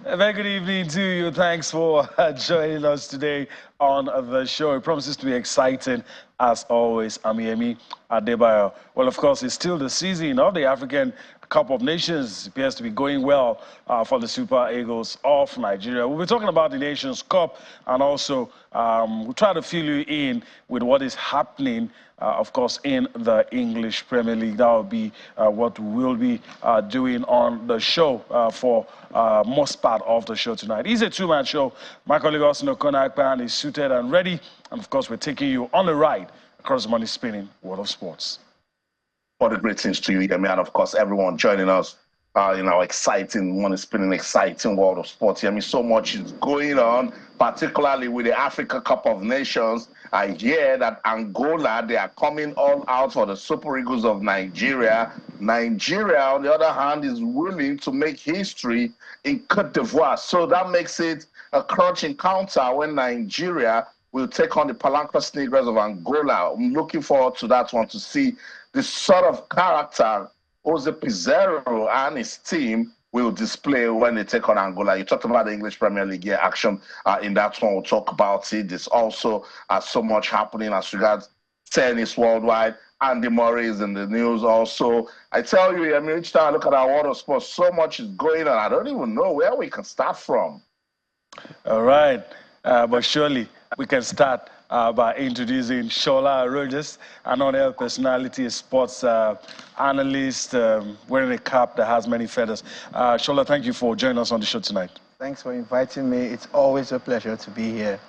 A very good evening to you. Thanks for joining us today on the show. It promises to be exciting as always. I'm Yemi Adebayo. Well, of course, it's still the season of the African Cup of Nations. It appears to be going well for the Super Eagles of Nigeria. We'll be talking about the Nations Cup, and also we'll try to fill you in with what is happening, of course, in the English Premier League. That will be what we'll be doing on the show for most part of the show tonight. It's a two-man show. My colleague Austin Okonakpan is suited and ready. And of course, we're taking you on a ride across the money-spinning world of sports. All the greetings to you, Yemi, and of course, everyone joining us in our exciting, money-spinning, exciting world of sports. Yemi, so much is going on, particularly with the Africa Cup of Nations. I hear that Angola, they are coming all out for the Super Eagles of Nigeria. Nigeria, on the other hand, is willing to make history in Côte d'Ivoire. So that makes it a crunch encounter when Nigeria will take on the Palancas Negras of Angola. I'm looking forward to that one, to see the sort of character Jose Pizarro and his team will display when they take on Angola. You talked about the English Premier League action in that one. We'll talk about it. There's also so much happening as regards tennis worldwide. Andy Murray is in the news also. I tell you, I mean, each time I look at our world of sports, so much is going on. I don't even know where we can start from. All right, but surely we can start by introducing Shola Rogers, an on-air personality, a sports analyst, wearing a cap that has many feathers. Shola, thank you for joining us on the show tonight. Thanks for inviting me. It's always a pleasure to be here.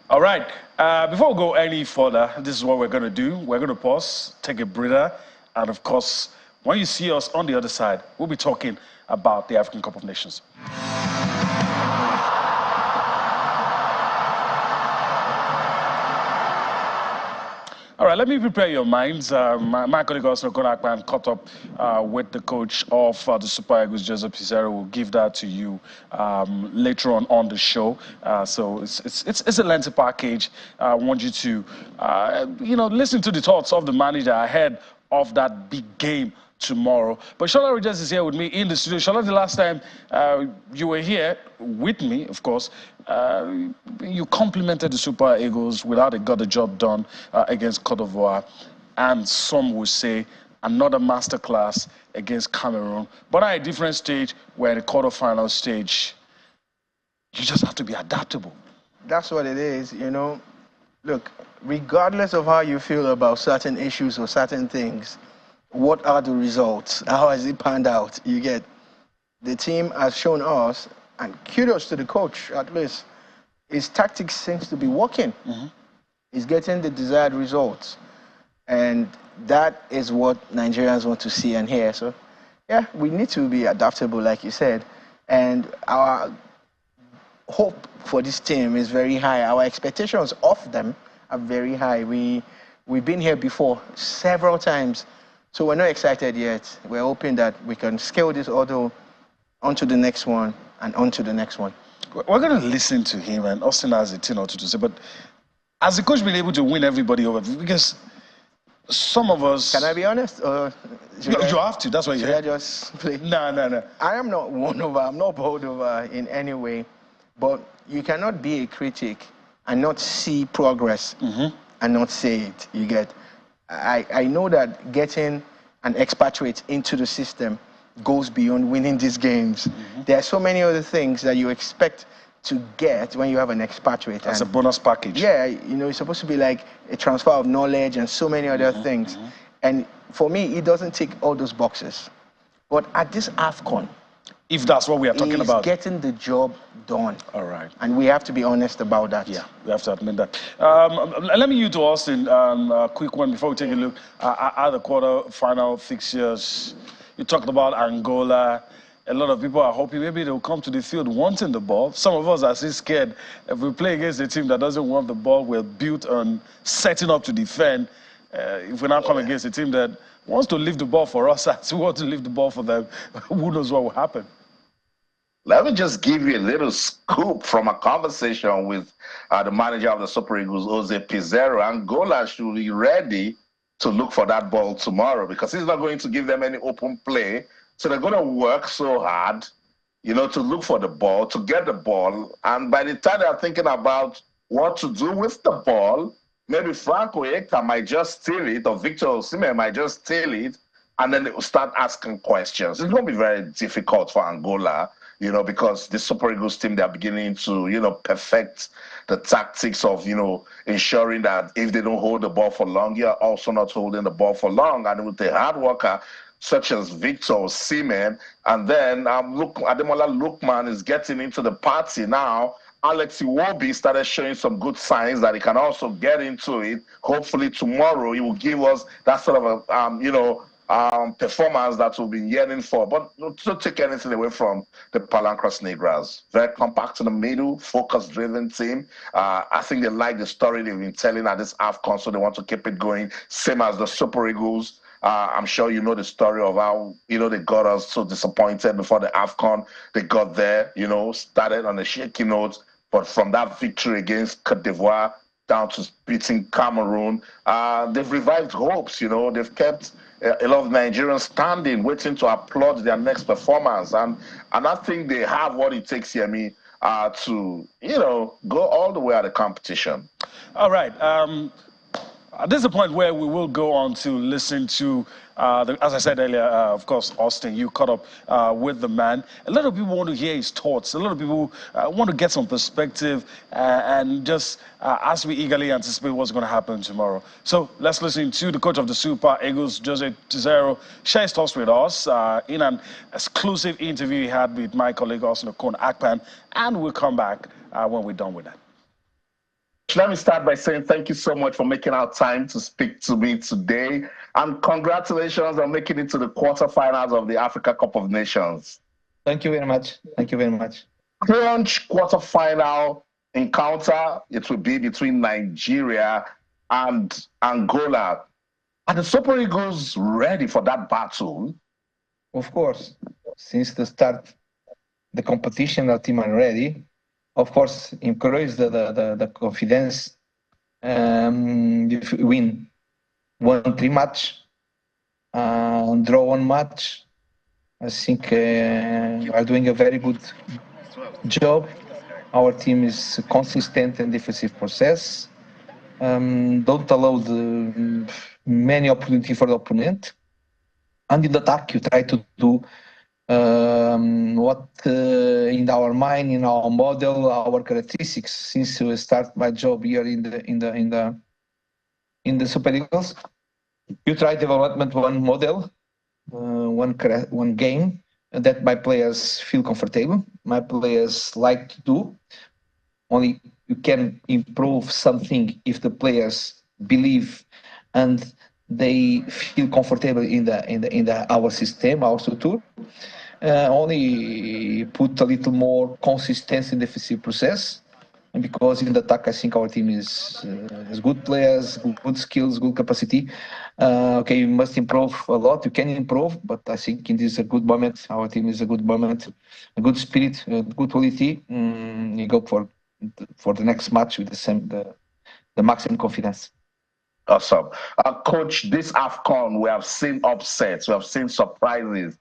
All right, before we go any further, this is what we're going to do. We're going to pause, take a breather, and of course, when you see us on the other side, we'll be talking about the African Cup of Nations. All right, let me prepare your minds. My colleague Austin Okonakpan caught up with the coach of the Super Eagles, Jose Pizarro. We'll give that to you later on the show. So it's a lengthy package. I want you to, listen to the thoughts of the manager ahead of that big game tomorrow. But Shola Rogers is here with me in the studio. Shola, the last time you were here with me, of course, you complimented the Super Eagles without it got the job done against Côte d'Ivoire. And some would say another masterclass against Cameroon. But at a different stage, we're in the quarterfinal stage. You just have to be adaptable. That's what it is, you know. Look, regardless of how you feel about certain issues or certain things, what are the results? How has it panned out? You get, the team has shown us, and kudos to the coach, at least, his tactics seems to be working. He's getting the desired results. And that is what Nigerians want to see and hear. So, yeah, we need to be adaptable, like you said. And our hope for this team is very high. Our expectations of them are very high. We've been here before several times. So we're not excited yet. We're hoping that we can scale this order onto the next one and onto the next one. We're going to listen to him, and Austin has a thing or two to say. But has the coach been able to win everybody over? Because some of us... Can I be honest? Or you have to. That's why you're here. I just play? No. I am not won over. I'm not bowled over in any way. But you cannot be a critic and not see progress and not say it. You get... I know that getting an expatriate into the system goes beyond winning these games. There are so many other things that you expect to get when you have an expatriate. That's a bonus package. Yeah, you know, it's supposed to be like a transfer of knowledge and so many other things. And for me, it doesn't tick all those boxes. But at this AFCON, if that's what we are talking about, getting the job done. All right. And we have to be honest about that. Yeah, we have to admit that. Let me you to Austin, a quick one before we take a look at the quarter-final fixtures. You talked about Angola. A lot of people are hoping maybe they'll come to the field wanting the ball. Some of us are still scared. If we play against a team that doesn't want the ball, we're built on setting up to defend. If we now come against a team that wants to leave the ball for us, as we want to leave the ball for them, who knows what will happen? Let me just give you a little scoop from a conversation with the manager of the Super Eagles, Jose Pizarro. Angola should be ready to look for that ball tomorrow because he's not going to give them any open play. So they're going to work so hard to look for the ball, to get the ball. And by the time they're thinking about what to do with the ball, maybe Franco Eka might just steal it, or Victor Osimhen might just steal it, and then they will start asking questions. It's going to be very difficult for Angola, because the Super Eagles team, they're beginning to, perfect the tactics of, ensuring that if they don't hold the ball for long, you're also not holding the ball for long. And with the hard worker such as Victor Osimhen, and then Ademola Lookman is getting into the party now. Alex Iwobi started showing some good signs that he can also get into it. Hopefully tomorrow he will give us that sort of a performance that we've been yearning for. But don't take anything away from the Palancras Negras. Very compact in the middle, focus-driven team. I think they like the story they've been telling at this AFCON, so they want to keep it going. Same as the Super Eagles. I'm sure you know the story of how, they got us so disappointed before the AFCON. They got there, started on a shaky note. But from that victory against Cote d'Ivoire down to beating Cameroon, they've revived hopes, They've kept a lot of Nigerians standing, waiting to applaud their next performance. And I think they have what it takes, Yemi, to, go all the way at the competition. All right. This is the point where we will go on to listen to, as I said earlier, of course, Austin, you caught up with the man. A lot of people want to hear his thoughts. A lot of people want to get some perspective and just as we eagerly anticipate what's going to happen tomorrow. So let's listen to the coach of the Super Eagles, Jose Tizero, share his thoughts with us in an exclusive interview he had with my colleague, Austin Akpan, and we'll come back when we're done with that. Let me start by saying thank you so much for making our time to speak to me today. And congratulations on making it to the quarterfinals of the Africa Cup of Nations. Thank you very much. Thank you very much. Crunch quarterfinal encounter, it will be between Nigeria and Angola. Are the Super Eagles ready for that battle? Of course. Since the start, the competition, our team are ready. Of course, encourage the confidence. If we win 1-3 match, draw 1 match, I think we are doing a very good job. Our team is consistent in defensive process. Don't allow many opportunity for the opponent. And in the attack, you try to do what in our mind, in our model, our characteristics. Since we start my job here in the Super Eagles, you try development one model, one game that my players feel comfortable. My players like to do. Only you can improve something if the players believe and they feel comfortable in our system, our structure. Only put a little more consistency in the defensive process, and because in the attack, I think our team has good players, good skills, good capacity. Okay, you must improve a lot. You can improve, but I think in this a good moment, our team is a good moment, a good spirit, good quality. You go for the next match with the maximum confidence. Awesome. Coach, this AFCON, we have seen upsets, we have seen surprises.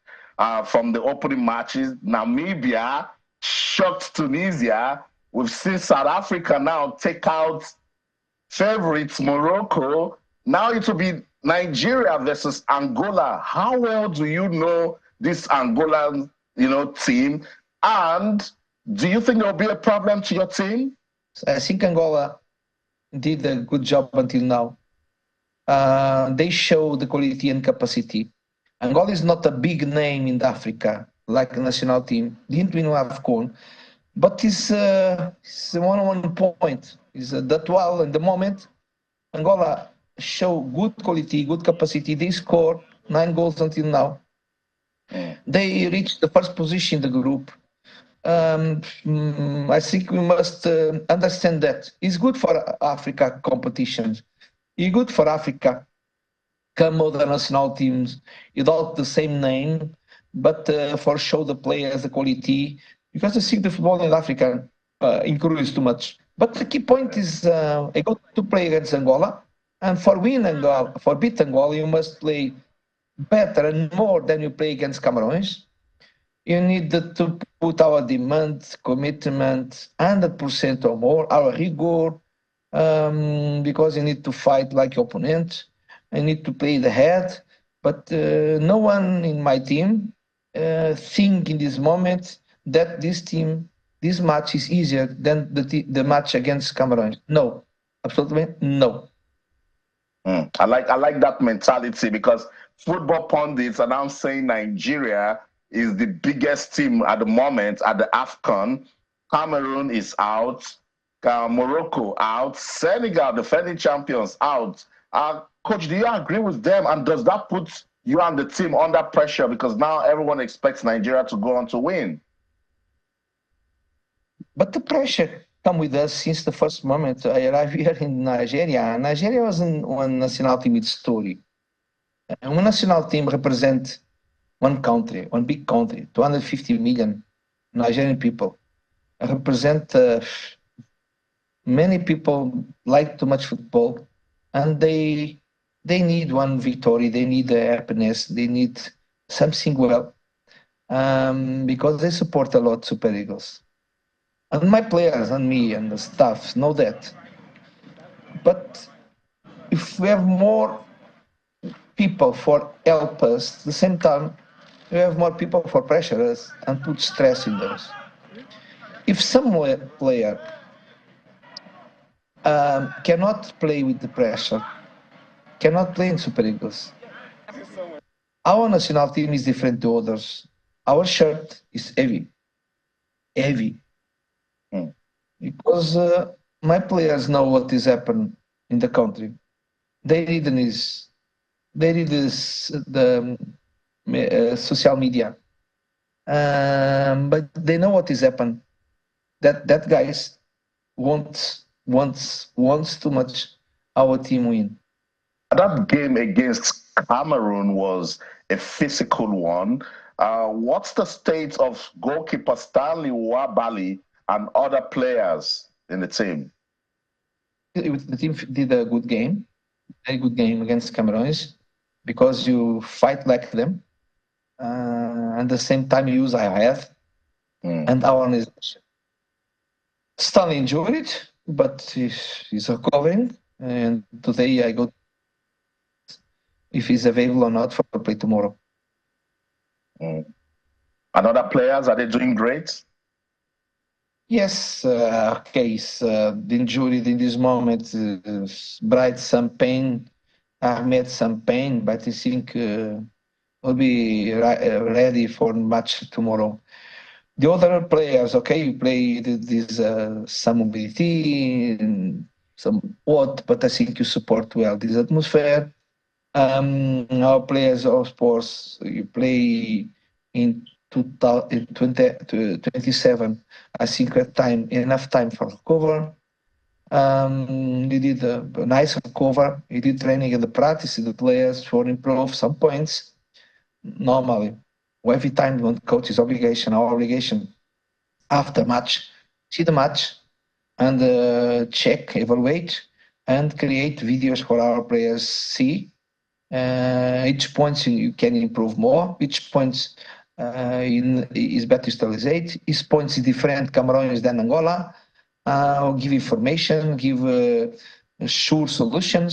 From the opening matches, Namibia shocked Tunisia. We've seen South Africa now take out favorites Morocco. Now it will be Nigeria versus Angola. How well do you know this Angolan, team? And do you think there will be a problem to your team? I think Angola did a good job until now. They show the quality and capacity. Angola is not a big name in Africa, like a national team. Didn't win AFCON, but it's a one point. Is that well in the moment. Angola show good quality, good capacity. They score 9 goals until now. They reached the first position in the group. I think we must understand that it's good for Africa competitions. It's good for Africa. Come other national teams without the same name, but for show the players the quality, because I think the football in Africa increases too much. But the key point is I got to play against Angola, and for win Angola, for beat Angola, you must play better and more than you play against Cameroons. You need to put our demand, commitment, 100% or more, our rigor, because you need to fight like your opponent. I need to play the head, but no one in my team think in this moment that this match is easier than the match against Cameroon. No, absolutely no. I like that mentality because football pundits are now saying Nigeria is the biggest team at the moment at the AFCON. Cameroon is out. Morocco out. Senegal, defending champions, out. Coach, do you agree with them? And does that put you and the team under pressure because now everyone expects Nigeria to go on to win? But the pressure come with us since the first moment I arrived here in Nigeria. Nigeria wasn't one nationality with story. And one national team represents one country, one big country, 250 million Nigerian people. Represent many people like too much football, and they need one victory. They need happiness. They need something well, because they support a lot Super Eagles. And my players and me and the staff know that. But if we have more people for help us, at the same time, we have more people for pressure us and put stress in those. If some player cannot play with the pressure, cannot play in Super Eagles, our national team is different to others. Our shirt is heavy, because my players know what is happening in the country. They read the social media, but they know what is happening. That guys wants too much our team win. That game against Cameroon was a physical one. What's the state of goalkeeper Stanley Wabali and other players in the team? The team did a good game, very good game against Cameroons, because you fight like them, and at the same time you use our head and our organization. Stanley injured, but he's recovering, and today I go if he's available or not for play tomorrow. And other players, are they doing great? Yes, case the injury in this moment, Bright some pain, Ahmed some pain, but I think will be ready for match tomorrow. The other players, okay, you play this some mobility, some what, but I think you support well this atmosphere. Our players, of course, you play in 2027. I think enough time for recover. He did a nice recover. He did training in the practice, the players for improve some points. Normally, every time when coach is our obligation after match, see the match and check, evaluate, and create videos for our players see. Each point you can improve more. Each point is better utilized. Each point is different Cameroons than Angola. Give information, give sure solution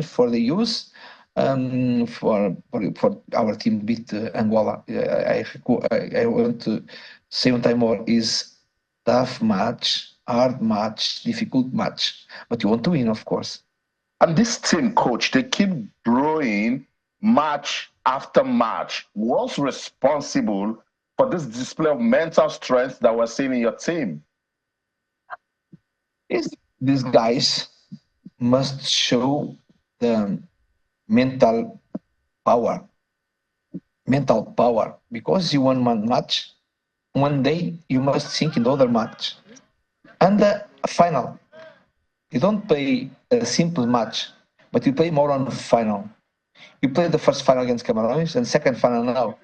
for the use. For our team beat Angola. I want to say one time more is tough match, hard match, difficult match, but you want to win, of course. And this team, coach, they keep growing match after match. What's responsible for this display of mental strength that we're seeing in your team? These guys must show the mental power, because you won one match. One day you must think in the other match, and the final. You don't play a simple match, but you play more on the final. You play the first final against Cameroons and second final now.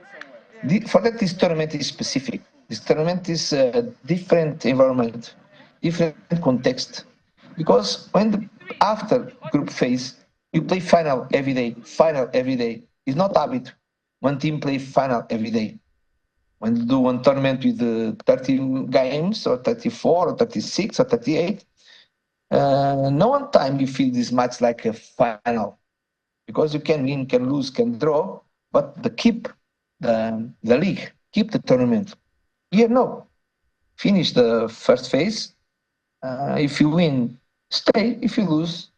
For that, this tournament is specific. This tournament is a different environment, different context. Because after group phase, you play final every day. It's not habit. One team play final every day. when you do one tournament with 30 games or 34 or 36 or 38, no one time you feel this match like a final, because you can win, can lose, can draw, but keep the league, keep the tournament. Here, no. Finish the first phase. If you win, stay. If you lose,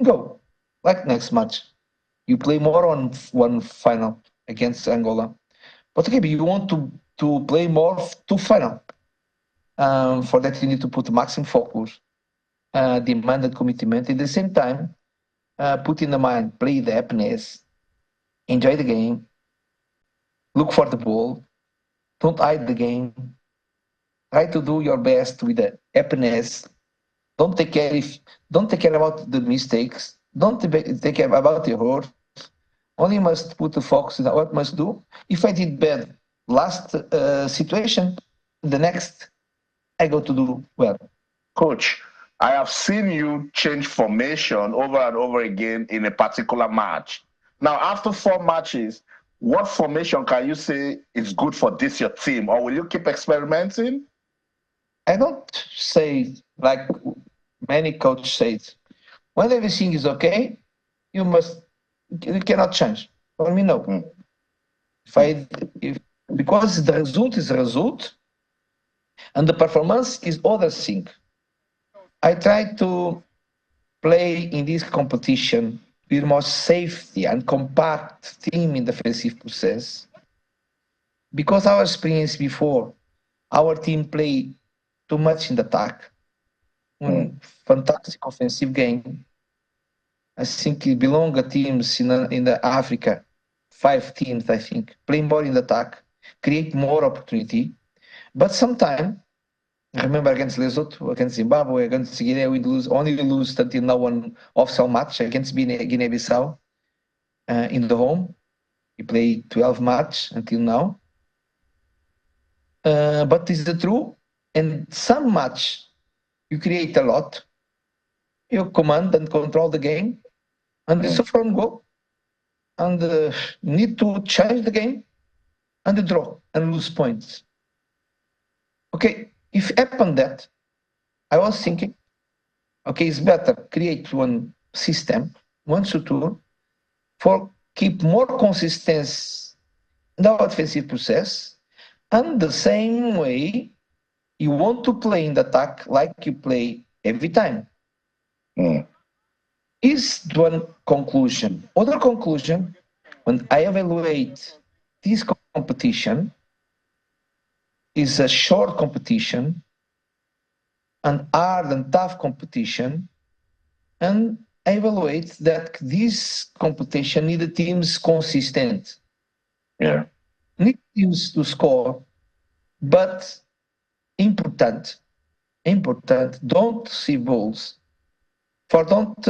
go. Like next match. You play more on one final against Angola. But okay, but you want to play more to final. For that, you need to put maximum focus, demand and commitment. At the same time, put in the mind, play the happiness, enjoy the game, look for the ball, don't hide the game, try to do your best with the happiness. Don't take care about the mistakes. Don't take care about the errors. Only must put the focus on what must do. If I did bad last situation, the next I go to do well. Coach, I have seen you change formation over and over again in a particular match. Now, after 4 matches, what formation can you say is good for this your team, or will you keep experimenting? I don't say like many coaches say it. When everything is okay, you cannot change. For me, no. If because the result is a result, and the performance is other thing. I try to play in this competition with more safety and compact team in defensive process, because our experience before, our team play too much in the attack. Fantastic offensive game. I think it belong to teams in the Africa, 5 teams, I think, play more in the attack, create more opportunity. But sometimes, I remember against Lesotho, against Zimbabwe, against Guinea, we only lose until now one offside match against Guinea-Bissau in the home. We play 12 match until now. But is the true? And some match, you create a lot. You command and control the game, and it's a from goal. And need to change the game and draw and lose points. Okay, if happened that, I was thinking, okay, it's better create one system, one structure, for keep more consistency in the offensive process, and the same way you want to play in the attack like you play every time. Is one conclusion. Other conclusion, when I evaluate this competition, is a short competition, an hard and tough competition, and I evaluate that this competition need the teams consistent. Yeah. Need teams to score, but important, don't see balls. For don't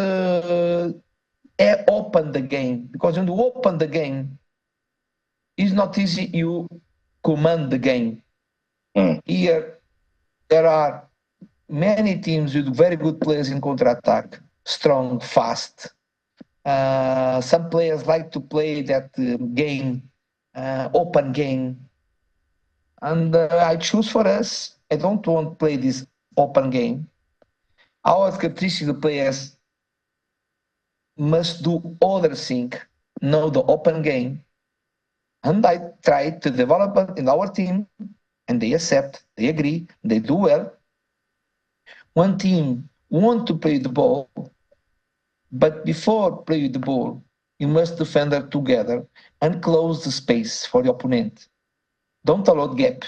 open the game, because when you open the game, it's not easy. You command the game. Here, there are many teams with very good players in counter-attack, strong, fast. Some players like to play that game, open game. And I choose for us, I don't want to play this open game. Our characteristic players must do other thing, know the open game. And I try to develop it in our team, and they accept, they agree, they do well. One team want to play the ball, but before play the ball, you must defend it together and close the space for the opponent. Don't allow gap.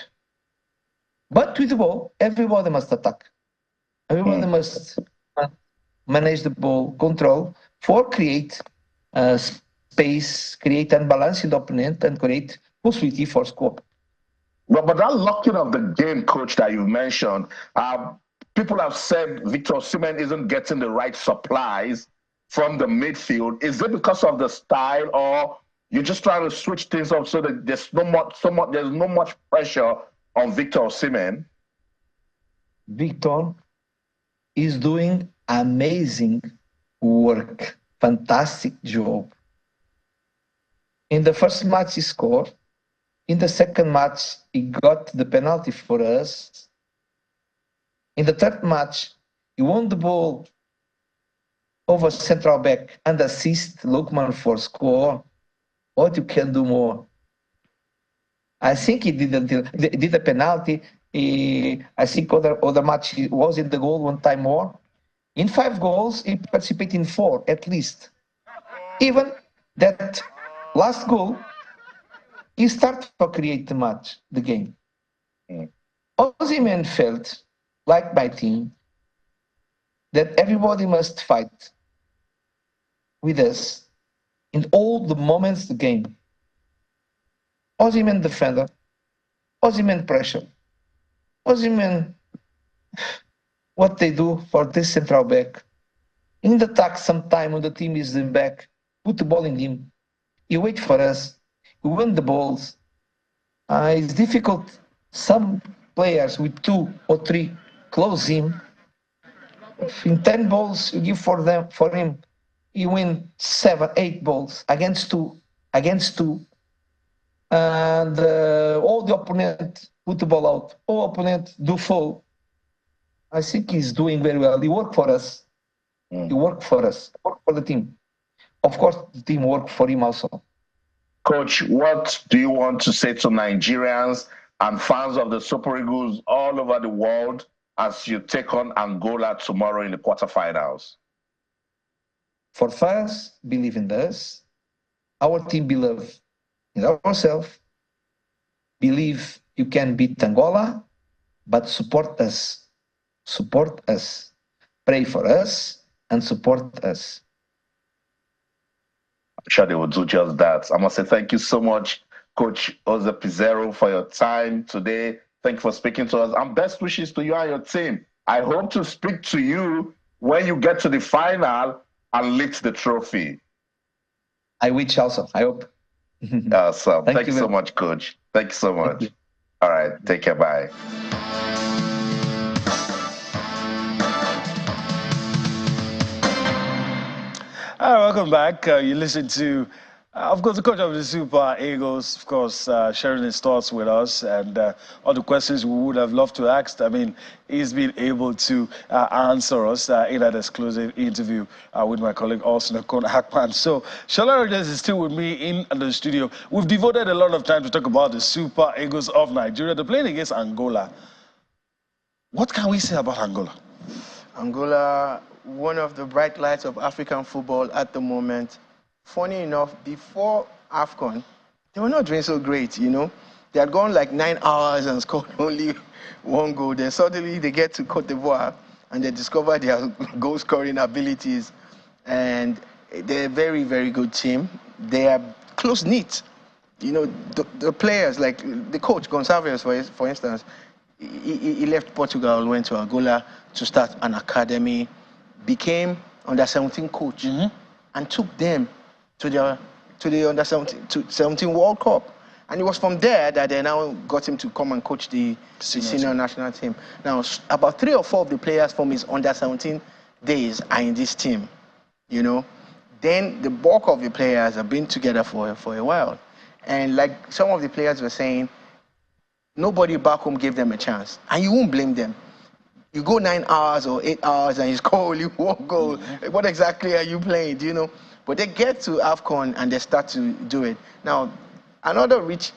But with the ball, everybody must attack. Everybody must manage the ball, control, for create space, create unbalance in the opponent, and create possibility for score. Well, but that locking of the game, coach, that you mentioned, people have said Victor Osimhen isn't getting the right supplies from the midfield. Is it because of the style, or you're just trying to switch things up so that there's no much pressure on Victor Osimhen? Victor is doing amazing work, fantastic job. In the first match he scored, In the second match, he got the penalty for us. In the third match, he won the ball over central back and assist Lukman for score. What you can do more? I think he did a penalty. I think other match he was in the goal one time more. In 5 goals, he participated in 4 at least. Even that last goal, he started to create the match, the game. Osimhen felt, like my team, that everybody must fight with us in all the moments of the game. Osimhen defender, Osimhen pressure, Osimhen what they do for this central back. In the attack, sometime when the team is in back, put the ball in him. He wait for us. We win the balls. It's difficult. Some players with 2 or 3 close him. In 10 balls you give for him, he win 7, 8 balls against two. And all the opponent put the ball out. All opponent do fall. I think he's doing very well. He worked for us. He worked for us. Worked for the team. Of course, the team worked for him also. Coach, what do you want to say to Nigerians and fans of the Super Eagles all over the world as you take on Angola tomorrow in the quarterfinals? For fans, believe in us. Our team believe in ourselves. Believe you can beat Angola, but support us. Support us. Pray for us and support us. I'm sure they will do just that. I must say thank you so much, Coach Jose Pizarro, for your time today. Thank you for speaking to us. And best wishes to you and your team. I hope to speak to you when you get to the final and lift the trophy. I wish also. I hope. Awesome. Thank you so much, Coach. Thank you so much. All right. Take care. Bye. All right, welcome back. You listen to, of course, the coach of the Super Eagles, of course, sharing his thoughts with us and all the questions we would have loved to ask. I mean, he's been able to answer us in that exclusive interview with my colleague, Austin Hakpan. So, Shola Rogers is still with me in the studio. We've devoted a lot of time to talk about the Super Eagles of Nigeria. They're playing against Angola. What can we say about Angola? Angola, one of the bright lights of African football at the moment. Funny enough, before AFCON, they were not doing so great, you know. They had gone like 9 hours and scored only 1 goal. Then suddenly they get to Cote d'Ivoire and they discover their goal-scoring abilities. And they're a very, very good team. They are close-knit. You know, the players, like the coach, Gonçalves, for instance, he left Portugal, went to Angola to start an academy, became under-17 coach, and took them to the under-17 World Cup. And it was from there that they now got him to come and coach the senior national team. Now, about 3 or 4 of the players from his under-17 days are in this team, you know. Then the bulk of the players have been together for a while. And like some of the players were saying, nobody back home gave them a chance. And you won't blame them. You go 9 hours or 8 hours and you score only 1 goal. What exactly are you playing, do you know? But they get to AFCON and they start to do it. Now, another rich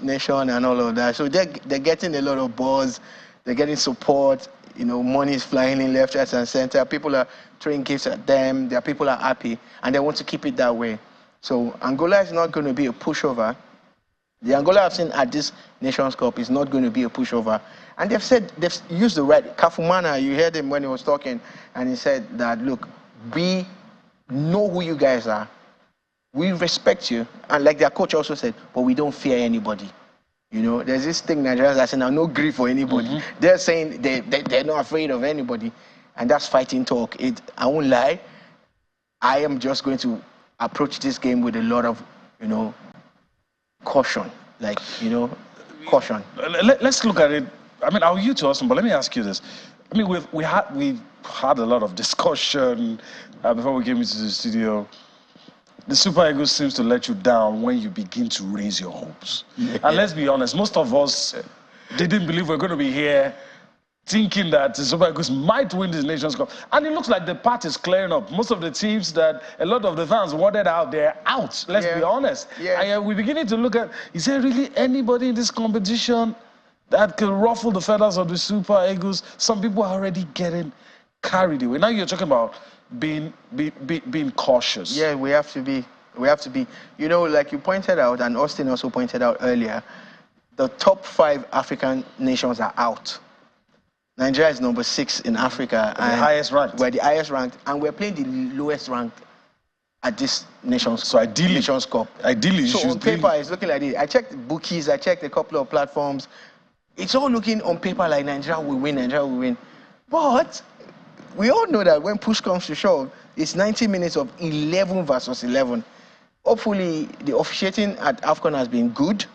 nation and all of that. So they're getting a lot of buzz. They're getting support. You know, money is flying in left, right, and center. People are throwing gifts at them. Their people are happy. And they want to keep it that way. So Angola is not going to be a pushover. The Angola I've seen at this Nations Cup is not going to be a pushover. And they've used the right, Kafumana, you heard him when he was talking, and he said that, look, we know who you guys are. We respect you. And like their coach also said, but we don't fear anybody. You know, there's this thing Nigerians are saying, no grief for anybody. They're saying they're not afraid of anybody. And that's fighting talk. I won't lie. I am just going to approach this game with a lot of, you know, caution. Like, you know, caution. Let's look at it. I mean, I'll you to Austin, but let me ask you this. I mean, we've had a lot of discussion before we came into the studio. the Super Eagles seems to let you down when you begin to raise your hopes. Yeah. And let's be honest, most of us didn't believe we're going to be here thinking that the Super Eagles might win this Nations Cup. And it looks like the path is clearing up. Most of the teams that a lot of the fans wanted out, they're out. Let's be honest. Yeah. And we're beginning to look at, is there really anybody in this competition that can ruffle the feathers of the Super Eagles? Some people are already getting carried away. Now you're talking about being cautious. Yeah, we have to be. We have to be. You know, like you pointed out, and Austin also pointed out earlier, the top 5 African nations are out. Nigeria is number 6 in Africa. The highest ranked. We're the highest ranked, and we're playing the lowest ranked at this Nations Cup. Ideally, so on paper, it's looking like this. I checked bookies, I checked a couple of platforms. It's all looking on paper like Nigeria will win, Nigeria will win. But we all know that when push comes to shove, it's 90 minutes of 11 versus 11. Hopefully, the officiating at AFCON has been good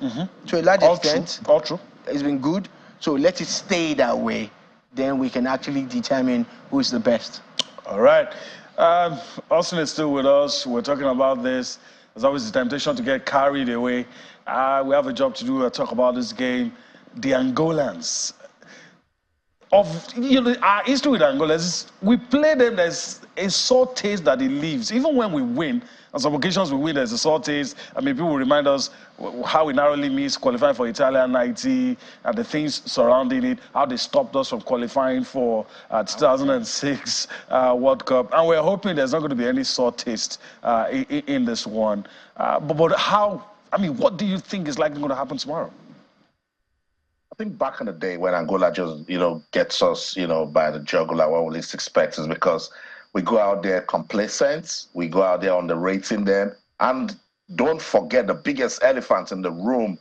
to a large extent. All true. It's been good. So let it stay that way. Then we can actually determine who is the best. All right. Austin is still with us. We're talking about this. There's always the temptation to get carried away. We have a job to do. Talk about this game. The Angolans. Our history with Angola is we play them, there's a sore taste that it leaves. Even when we win, on some occasions we win, there's a sore taste. I mean, people remind us how we narrowly missed qualifying for Italia 90 and the things surrounding it, how they stopped us from qualifying for 2006 World Cup. And we're hoping there's not going to be any sore taste in this one. But how, I mean, what do you think is likely going to happen tomorrow? I think back in the day when Angola just, gets us, by the jugular, what we least expect is because we go out there complacent, we go out there underrating them, and don't forget the biggest elephant in the room,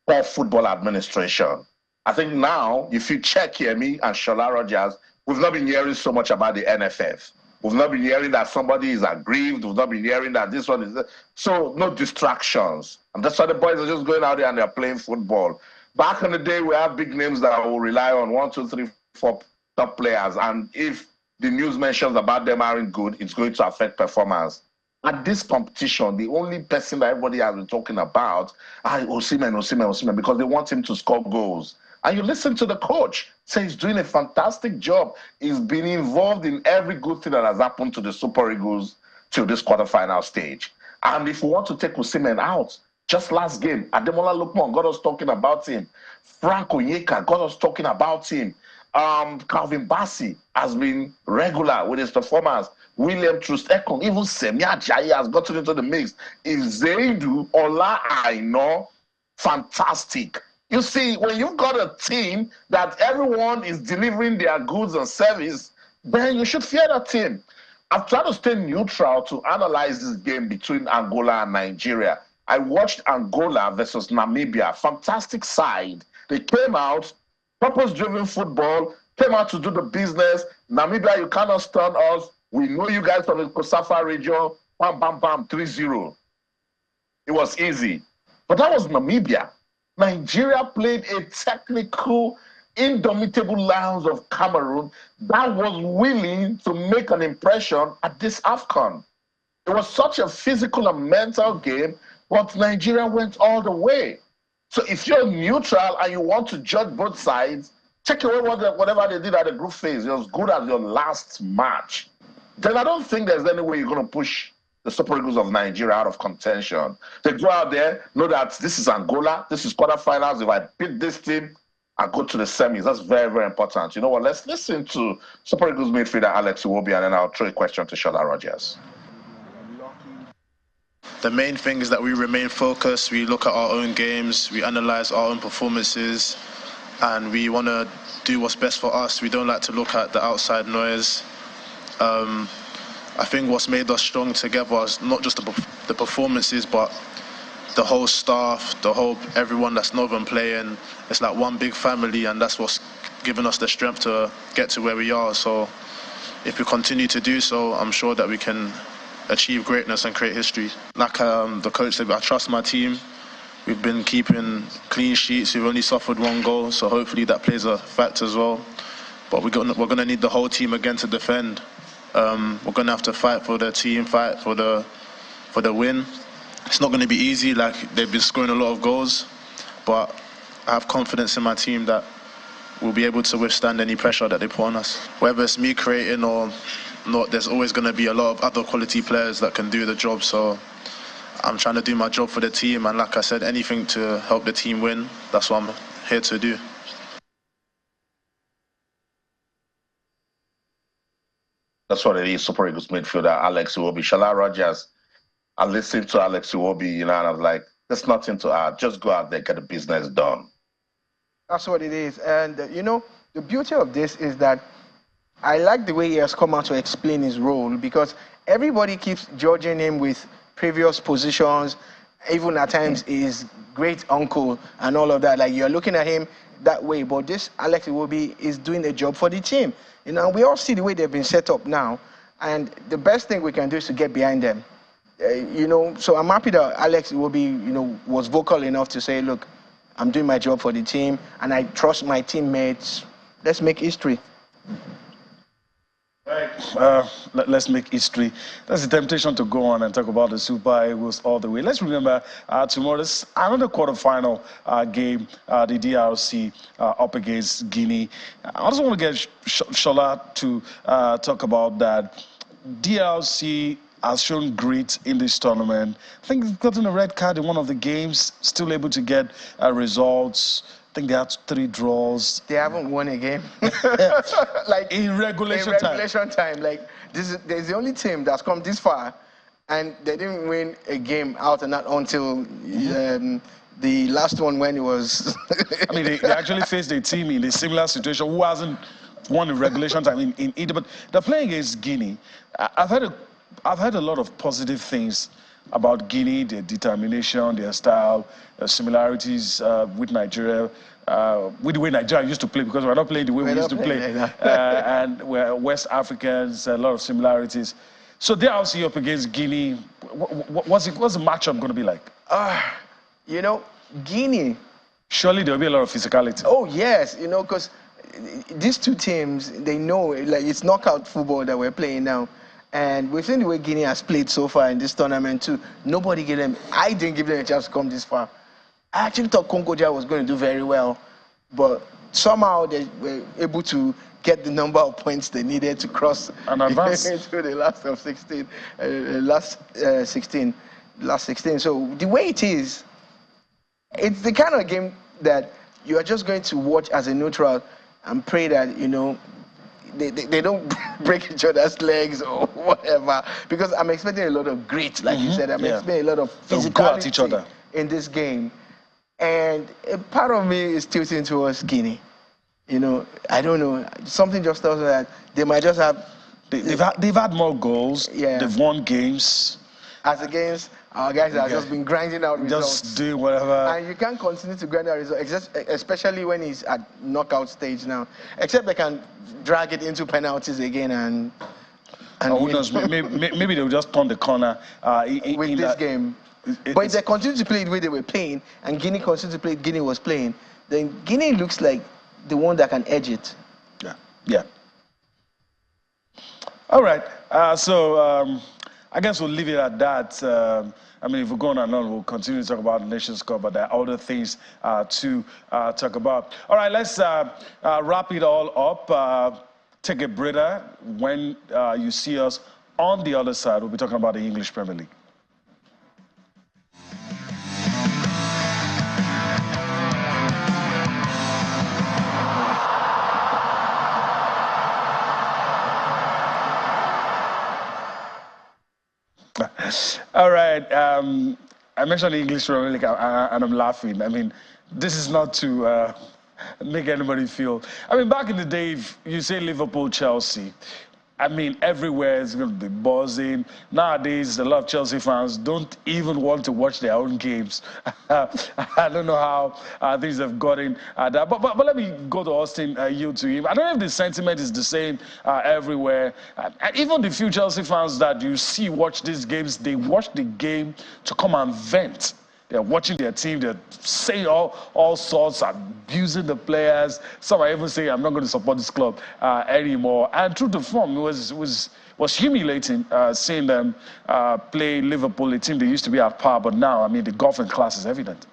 poor football administration. I think now, if you check here, me and Shola Rogers, we've not been hearing so much about the NFF. We've not been hearing that somebody is aggrieved. We've not been hearing that this one is... So, no distractions. And that's why the boys are just going out there and they're playing football. Back in the day, we have big names that will rely on 1, 2, 3, 4 top players. And if the news mentions about them aren't good, it's going to affect performance. At this competition, the only person that everybody has been talking about is Osimhen, because they want him to score goals. And you listen to the coach, say he's doing a fantastic job. He's been involved in every good thing that has happened to the Super Eagles to this quarterfinal stage. And if we want to take Osimhen out, just last game, Ademola Lookman got us talking about him. Frank Onyeka got us talking about him. Calvin Bassey has been regular with his performance. William Troost-Ekong, even Semia Ajayi has gotten into the mix. If Zaidu, Ola Aina, fantastic. You see, when you've got a team that everyone is delivering their goods and service, then you should fear that team. I've tried to stay neutral to analyze this game between Angola and Nigeria. I watched Angola versus Namibia. Fantastic side. They came out, purpose-driven football, came out to do the business. Namibia, you cannot stun us. We know you guys from the Kosafa region. Bam, bam, bam, 3-0. It was easy. But that was Namibia. Nigeria played a technical, indomitable Lions of Cameroon that was willing to make an impression at this AFCON. It was such a physical and mental game, but Nigeria went all the way. So if you're neutral and you want to judge both sides, take away whatever they did at the group phase. It was good as your last match. Then I don't think there's any way you're going to push the Super Eagles of Nigeria out of contention. They go out there, know that this is Angola, this is quarterfinals. If I beat this team, I go to the semis. That's very, very important. You know what? Let's listen to Super Eagles midfielder Alex Iwobi, and then I'll throw a question to Shola Rogers. The main thing is that we remain focused, we look at our own games, we analyse our own performances, and we want to do what's best for us. We don't like to look at the outside noise. I think what's made us strong together is not just the performances, but the whole staff, everyone that's not even playing. It's like one big family, and that's what's given us the strength to get to where we are. So if we continue to do so, I'm sure that we can achieve greatness and create history. Like the coach said, I trust my team. We've been keeping clean sheets. We've only suffered 1 goal, so hopefully that plays a factor as well. But we're going to need the whole team again to defend. We're going to have to fight for the team, fight for for the win. It's not going to be easy. Like, they've been scoring a lot of goals, but I have confidence in my team that we'll be able to withstand any pressure that they put on us. Whether it's me creating or not, there's always going to be a lot of other quality players that can do the job. So I'm trying to do my job for the team, and like I said, anything to help the team win, that's what I'm here to do. That's what it is. Super Eagles midfielder Alex Iwobi. Shola Rogers, I listened to Alex Iwobi, and I was like, there's nothing to add. Just go out there, get the business done. That's what it is. And, the beauty of this is that I like the way he has come out to explain his role, because everybody keeps judging him with previous positions, even at times his great uncle and all of that. Like, you're looking at him that way, but this Alex Iwobi is doing a job for the team. We all see the way they've been set up now, and the best thing we can do is to get behind them. So I'm happy that Alex Iwobi, was vocal enough to say, look, I'm doing my job for the team, and I trust my teammates. Let's make history. Right. Let's make history. That's the temptation to go on and talk about the Super Eagles all the way. Let's remember tomorrow's another quarterfinal game, the DRC up against Guinea. I also want to get Shola to talk about that. DRC has shown great in this tournament. I think they've gotten a red card in one of the games, still able to get results. I think they had 3 draws. They haven't won a game. Like in regulation time. Like, there's the only team that's come this far, and they didn't win a game out and out until the last one, when it was. I mean, they actually faced a team in a similar situation who hasn't won in regulation time in either. But they're playing against Guinea. I've heard a lot of positive things about Guinea, their determination, their style, similarities with Nigeria, with the way Nigeria used to play, because we're not playing the way we used to play. And we're West Africans, a lot of similarities. So they're also up against Guinea. What's the matchup going to be like? Guinea. Surely there'll be a lot of physicality. Oh, yes, because these two teams, they know, like, it's knockout football that we're playing now. And we've seen the way Guinea has played so far in this tournament too. I didn't give them a chance to come this far. I actually thought Congo was going to do very well, but somehow they were able to get the number of points they needed to cross and advance into the last 16. So the way it is, it's the kind of game that you are just going to watch as a neutral and pray that, they don't break each other's legs or whatever, because I'm expecting a lot of grit, like you said. I'm expecting a lot of physicality at each other in this game. And a part of me is tilting towards Guinea. I don't know. Something just tells me that they might just have... They've had more goals. Yeah. They've won games. As against our guys that have just been grinding out results. Just doing whatever. And you can't continue to grind out results, especially when he's at knockout stage now. Except they can drag it into penalties again and who knows? Maybe they'll just turn the corner with this game. But if they continue to play the way they were playing, and Guinea continued to play Guinea was playing, then Guinea looks like the one that can edge it. Yeah. All right. So I guess we'll leave it at that. I mean, if we're going on, we'll continue to talk about the Nations Cup, but there are other things to talk about. All right, let's wrap it all up. Take a breather. When you see us on the other side, we'll be talking about the English Premier League. All right. I mentioned the English Premier League, and I'm laughing. I mean, this is not to make anybody feel... I mean, back in the day, if you say Liverpool, Chelsea, I mean, everywhere is going to be buzzing. Nowadays, a lot of Chelsea fans don't even want to watch their own games. I don't know how things have gotten that. But let me go to Austin, yield to him. I don't know if the sentiment is the same everywhere. Even the few Chelsea fans that you see watch these games, they watch the game to come and vent. They're watching their team. They're saying all sorts, abusing the players. Some are even saying, "I'm not going to support this club anymore." And true to form, it was humiliating seeing them play Liverpool, a team they used to be at par, but now, I mean, the golfing class is evident.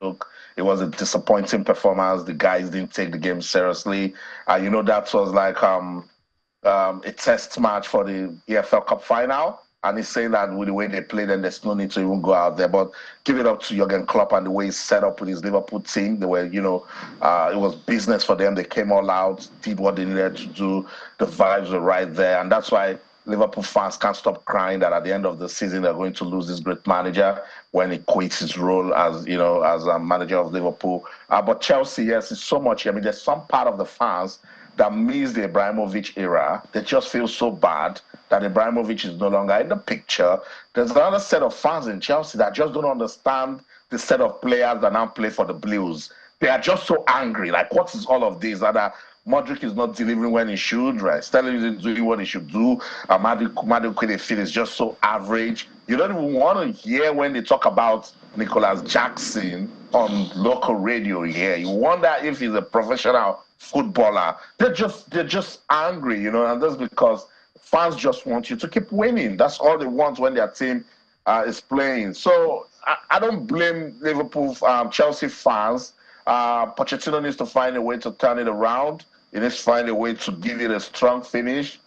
Look, it was a disappointing performance. The guys didn't take the game seriously. You know, that was like a test match for the EFL Cup final. And he's saying that with the way they played, then there's no need to even go out there. But give it up to Jurgen Klopp and the way he's set up with his Liverpool team. They were, you know, it was business for them. They came all out, did what they needed to do. The vibes were right there. And that's why Liverpool fans can't stop crying that at the end of the season they're going to lose this great manager when he quits his role as, you know, as a manager of Liverpool. But Chelsea, yes, it's so much. I mean, there's some part of the fans that miss the Ibrahimovic era. They just feel so bad that Ibrahimovic is no longer in the picture. There's another set of fans in Chelsea that just don't understand the set of players that now play for the Blues. They are just so angry. Like, what is all of this? That Modric is not delivering when he should, right? Sterling isn't doing what he should do. Madueke feel is just so average. You don't even want to hear when they talk about Nicholas Jackson on local radio here. You wonder if he's a professional footballer. They're just angry, you know, and that's because fans just want you to keep winning. That's all they want when their team is playing. So I don't blame Liverpool, Chelsea fans. Pochettino needs to find a way to turn it around. He needs to find a way to give it a strong finish.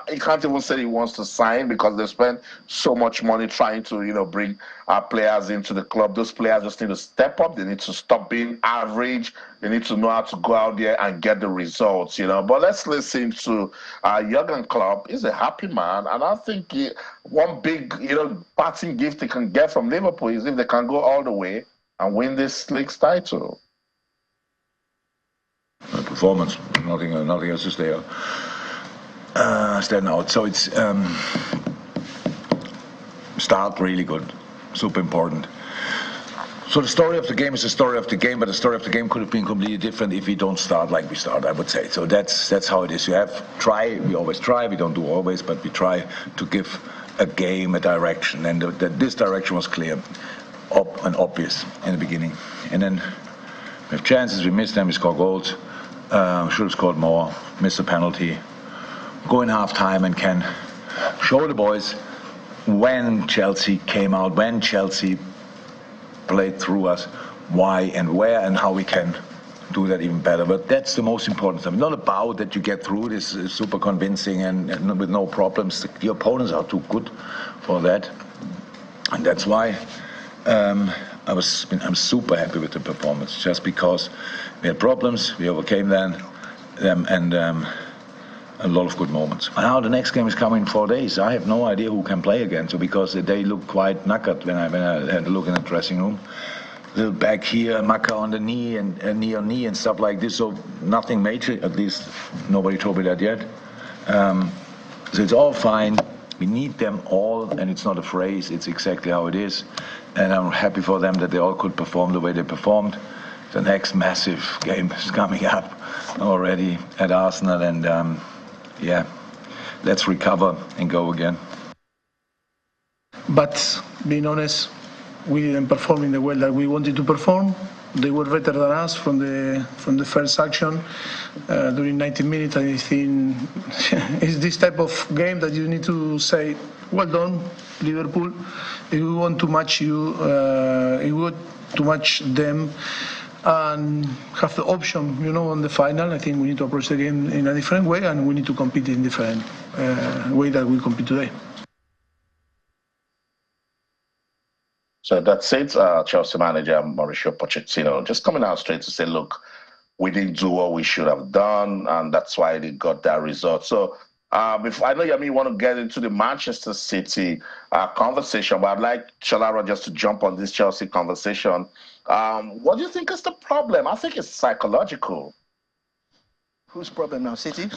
He can't even say he wants to sign because they spent so much money trying to, you know, bring players into the club. Those players just need to step up. They need to stop being average. They need to know how to go out there and get the results, you know. But let's listen to Jurgen Klopp. He's a happy man, and I think one big, you know, parting gift they can get from Liverpool is if they can go all the way and win this league's title. Performance, nothing else is there. Stand out. So it's start really good, super important. So the story of the game is the story of the game, but the story of the game could have been completely different if we don't start like we start, I would say. So that's how it is. You have we always try, we don't do always, but we try to give a game a direction, and this direction was clear and obvious in the beginning. And then we have chances, we miss them, we score goals, should have scored more, miss a penalty, go in half-time and can show the boys when Chelsea came out, when Chelsea played through us, why and where and how we can do that even better. But that's the most important thing. Not about that you get through this super convincing and with no problems. The opponents are too good for that. And that's why I'm super happy with the performance, just because we had problems, we overcame them, and a lot of good moments. Now the next game is coming in 4 days. I have no idea who can play again. So because they look quite knackered when I had a look in the dressing room. Little back here, Maka on the knee and knee on knee and stuff like this. So nothing major. At least nobody told me that yet. So it's all fine. We need them all, and it's not a phrase. It's exactly how it is. And I'm happy for them that they all could perform the way they performed. The next massive game is coming up already at Arsenal, and yeah, let's recover and go again. But being honest, we didn't perform in the way that we wanted to perform. They were better than us from the first action during 90 minutes. I think it's this type of game that you need to say, well done, Liverpool. If we want to match you, if we want to match them and have the option, you know, on the final, I think we need to approach the game in a different way, and we need to compete in different way that we compete today. So that's it. Chelsea manager Mauricio Pochettino just coming out straight to say, look, we didn't do what we should have done, and that's why they got that result. So if I know Yami want to get into the Manchester City conversation, but I'd like Shalara just to jump on this Chelsea conversation. What do you think is the problem? I think it's psychological. Whose problem now? City?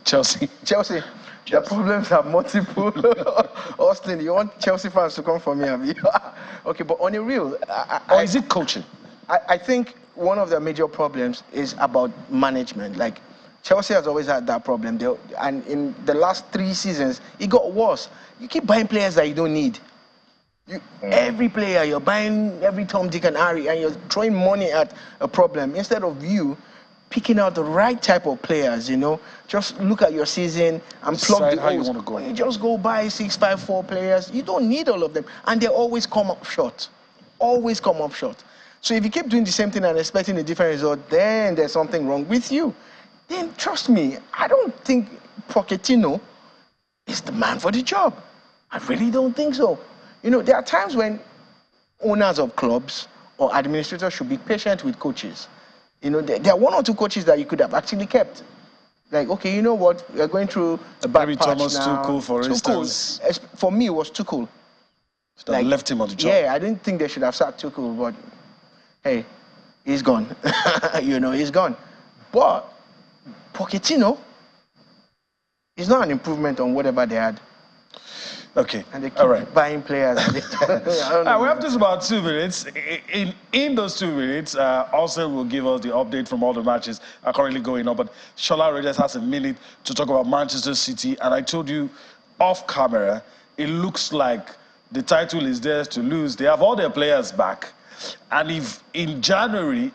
Chelsea. Chelsea. The problems are multiple. Austin, you want Chelsea fans to come for me, have you? Okay, but on a real... Or is it coaching? I think one of the major problems is about management. Like, Chelsea has always had that problem. And in the last 3 seasons, it got worse. You keep buying players that you don't need. Every player, you're buying every Tom, Dick, and Harry, and you're throwing money at a problem instead of you picking out the right type of players, Just look at your season and plug the how you holes. want to go. You just go buy 6-5-4 players. You don't need all of them. And they always come up short. Always come up short. So if you keep doing the same thing and expecting a different result, then there's something wrong with you. Then trust me, I don't think Pochettino is the man for the job. I really don't think so. There are times when owners of clubs or administrators should be patient with coaches. There are 1 or 2 coaches that you could have actually kept. Like, okay, you know what? We're going through a bad Maybe patch Thomas now. Tuchel, for instance. For me, it was Tuchel. Should have left him on the job. Yeah, I didn't think they should have sacked Tuchel, but hey, he's gone. He's gone. But Pochettino is not an improvement on whatever they had. Okay. And they keep all right. buying players. We have just about 2 minutes. In those 2 minutes, Austin will give us the update from all the matches currently going on. But Shola already has a minute to talk about Manchester City. And I told you off camera, it looks like the title is theirs to lose. They have all their players back. And if in January,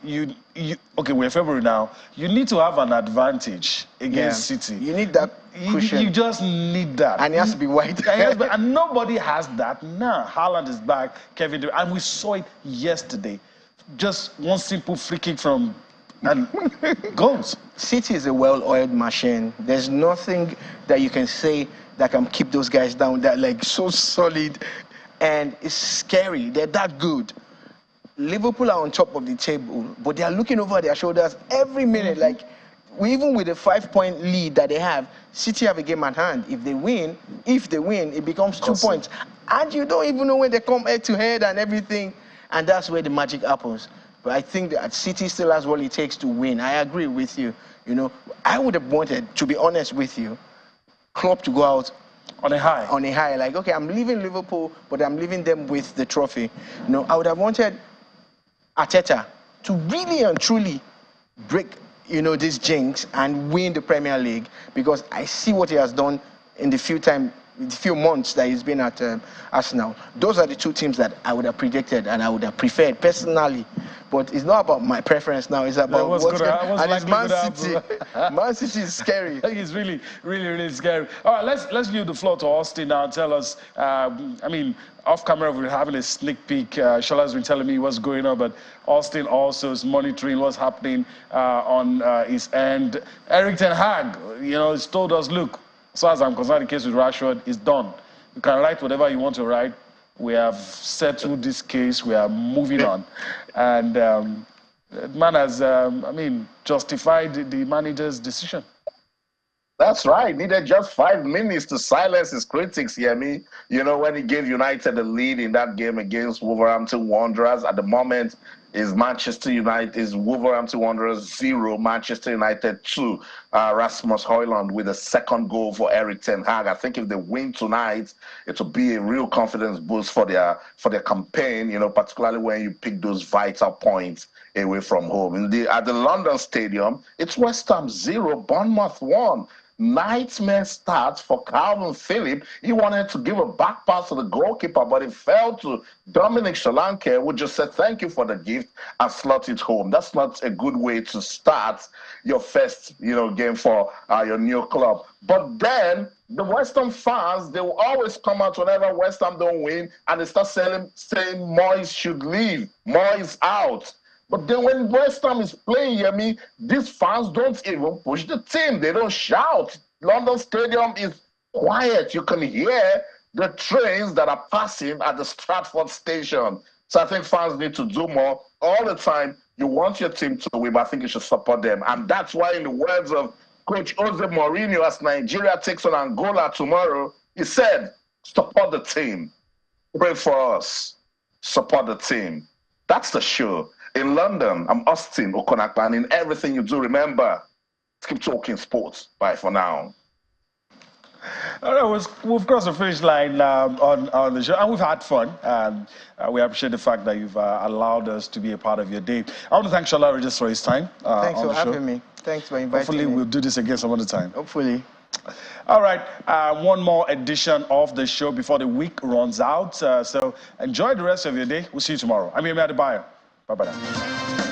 okay, we're February now, you need to have an advantage against City. You need that cushion. You just need that. And it has to be white. And nobody has that now. Haaland is back, Kevin Durant, and we saw it yesterday. Just one simple free kick from and goals. City is a well-oiled machine. There's nothing that you can say that can keep those guys down. They're like so solid, and it's scary. They're that good. Liverpool are on top of the table, but they are looking over their shoulders every minute. Like, even with a 5-point lead that they have, City have a game at hand. If they win, it becomes 2 points. And you don't even know when they come head-to-head and everything. And that's where the magic happens. But I think that City still has what it takes to win. I agree with you. I would have wanted, to be honest with you, Klopp to go out on a high. Like, okay, I'm leaving Liverpool, but I'm leaving them with the trophy. I would have wanted Arteta to really and truly break, this jinx and win the Premier League, because I see what he has done in the few months that he's been at Arsenal. Those are the 2 teams that I would have predicted and I would have preferred personally. But it's not about my preference now. It's about what's going on. And it's Man City. Man City is scary. It's really, really, really scary. All right, let's leave the floor to Austin now and tell us. Off camera, we're having a sneak peek. Shola's been telling me what's going on, but Austin also is monitoring what's happening on his end. Eric Ten Hag, he's told us, look, as far as I'm concerned, the case with Rashford is done. You can write whatever you want to write. We have settled this case. We are moving on. And man has, justified the manager's decision. That's right. Needed just 5 minutes to silence his critics, when he gave United the lead in that game against Wolverhampton Wanderers. At the moment, is Wolverhampton Wanderers 0, Manchester United 2. Rasmus Højlund with a second goal for Erik Ten Hag. I think if they win tonight, it will be a real confidence boost for their campaign, particularly when you pick those vital points away from home. At the London Stadium, it's West Ham 0, Bournemouth 1. Nightmare start for Calvin Phillips. He wanted to give a back pass to the goalkeeper, but it fell to Dominic Solanke, who just said thank you for the gift and slot it home. That's not a good way to start your first, game for your new club. But then the West Ham fans, they will always come out whenever West Ham don't win, and they start saying Moyes should leave, Moyes out. But then when West Ham is playing, these fans don't even push the team. They don't shout. London Stadium is quiet. You can hear the trains that are passing at the Stratford station. So I think fans need to do more. All the time, you want your team to win, but I think you should support them. And that's why, in the words of Coach Jose Mourinho, as Nigeria takes on Angola tomorrow, he said, support the team. Pray for us. Support the team. That's the show. In London, I'm Austin Okonakpa, and in everything you do, remember, keep talking sports. Bye for now. All right, we've crossed the finish line on the show, and we've had fun. And we appreciate the fact that you've allowed us to be a part of your day. I want to thank Shola Regis for his time. Thanks on for the show. having me. Thanks for inviting Hopefully, me. we'll do this again some other time. Hopefully. All right, one more edition of the show before the week runs out. So enjoy the rest of your day. We'll see you tomorrow. I'm Yemi Adebayo. Bye-bye now.